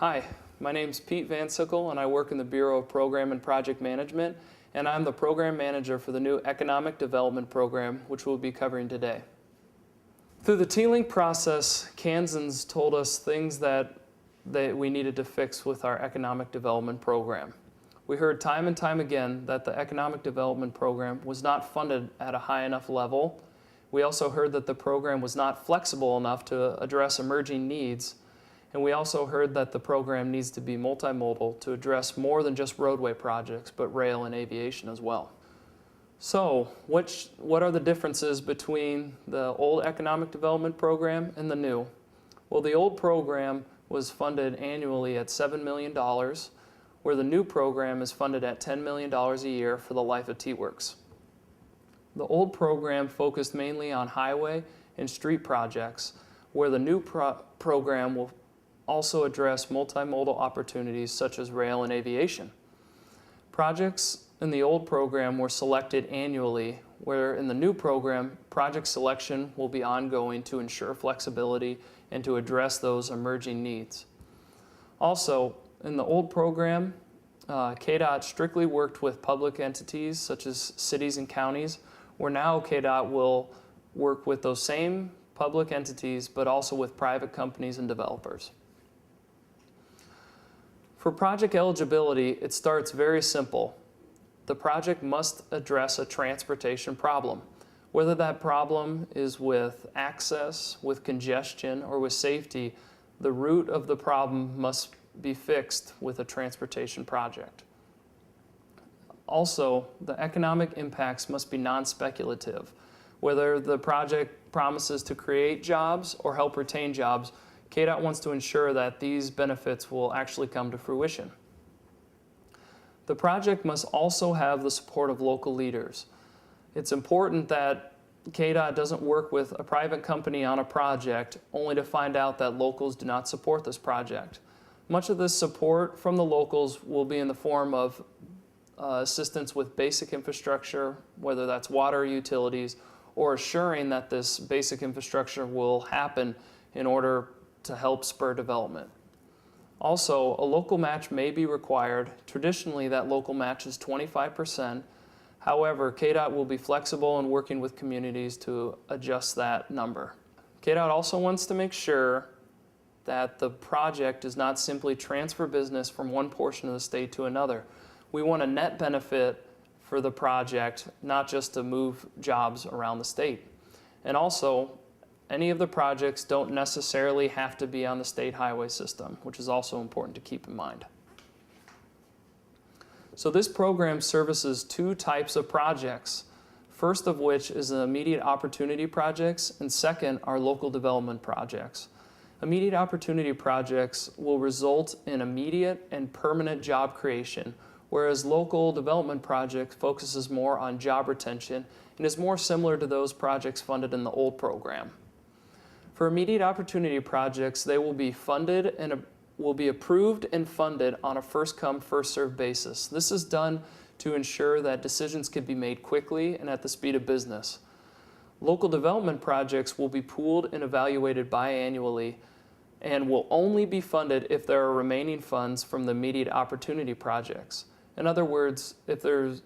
Hi, my name's Pete Van Sickle and I work in the Bureau of Program and Project Management, and I'm the Program Manager for the new Economic Development Program, which we'll be covering today. Through the TLink process, Kansans told us things that we needed to fix with our Economic Development Program. We heard time and time again that the Economic Development Program was not funded at a high enough level. We also heard that the program was not flexible enough to address emerging needs. And we also heard that the program needs to be multimodal to address more than just roadway projects, but rail and aviation as well. So, what are the differences between the old Economic Development Program and the new? Well, the old program was funded annually at $7 million, where the new program is funded at $10 million a year for the life of T-Works. The old program focused mainly on highway and street projects, where the new program will also address multimodal opportunities such as rail and aviation. Projects in the old program were selected annually, where in the new program, project selection will be ongoing to ensure flexibility and to address those emerging needs. Also, in the old program, KDOT strictly worked with public entities such as cities and counties, where now KDOT will work with those same public entities, but also with private companies and developers. For project eligibility, it starts very simple. The project must address a transportation problem. Whether that problem is with access, with congestion, or with safety, the root of the problem must be fixed with a transportation project. Also, the economic impacts must be non-speculative. Whether the project promises to create jobs or help retain jobs, KDOT wants to ensure that these benefits will actually come to fruition. The project must also have the support of local leaders. It's important that KDOT doesn't work with a private company on a project only to find out that locals do not support this project. Much of this support from the locals will be in the form of assistance with basic infrastructure, whether that's water or utilities, or assuring that this basic infrastructure will happen in order to help spur development. Also, a local match may be required. Traditionally, that local match is 25%. However, KDOT will be flexible in working with communities to adjust that number. KDOT also wants to make sure that the project does not simply transfer business from one portion of the state to another. We want a net benefit for the project, not just to move jobs around the state. And also, any of the projects don't necessarily have to be on the state highway system, which is also important to keep in mind. So this program services two types of projects, first of which is the immediate opportunity projects, and second are local development projects. Immediate opportunity projects will result in immediate and permanent job creation, whereas local development project focuses more on job retention and is more similar to those projects funded in the old program. For immediate opportunity projects, they will be funded and will be approved and funded on a first-come, first-served basis. This is done to ensure that decisions can be made quickly and at the speed of business. Local development projects will be pooled and evaluated biannually and will only be funded if there are remaining funds from the immediate opportunity projects. In other words, if there's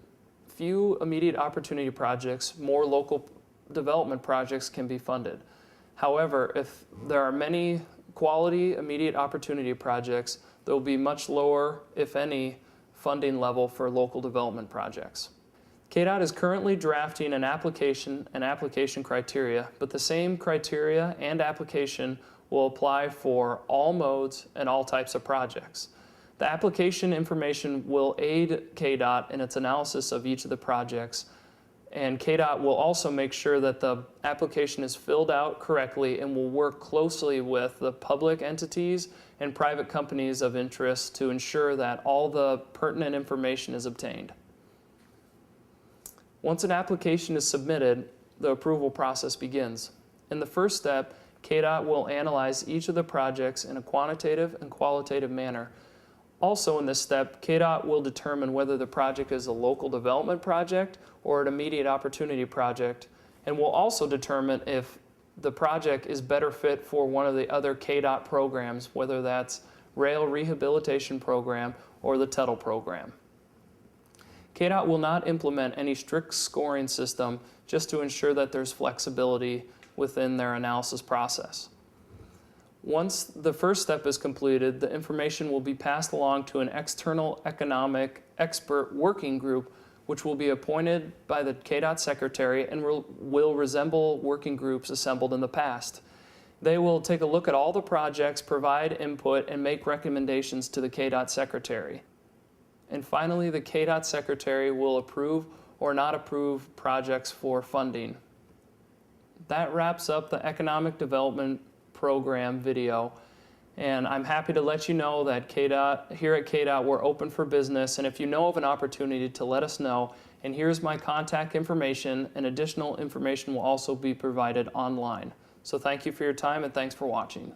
few immediate opportunity projects, more local development projects can be funded. However, if there are many quality immediate opportunity projects, there will be much lower, if any, funding level for local development projects. KDOT is currently drafting an application and application criteria, but the same criteria and application will apply for all modes and all types of projects. The application information will aid KDOT in its analysis of each of the projects, and KDOT will also make sure that the application is filled out correctly and will work closely with the public entities and private companies of interest to ensure that all the pertinent information is obtained. Once an application is submitted, the approval process begins. In the first step, KDOT will analyze each of the projects in a quantitative and qualitative manner. Also in this step, KDOT will determine whether the project is a local development project or an immediate opportunity project, and will also determine if the project is better fit for one of the other KDOT programs, whether that's Rail Rehabilitation Program, or the TETL program. KDOT will not implement any strict scoring system just to ensure that there's flexibility within their analysis process. Once the first step is completed, the information will be passed along to an external economic expert working group, which will be appointed by the KDOT secretary and will resemble working groups assembled in the past. They will take a look at all the projects, provide input, and make recommendations to the KDOT secretary. And finally, the KDOT secretary will approve or not approve projects for funding. That wraps up the Economic Development Program video. And I'm happy to let you know that here at KDOT, we're open for business. And if you know of an opportunity, to let us know. And here's my contact information, and additional information will also be provided online. So thank you for your time, and thanks for watching.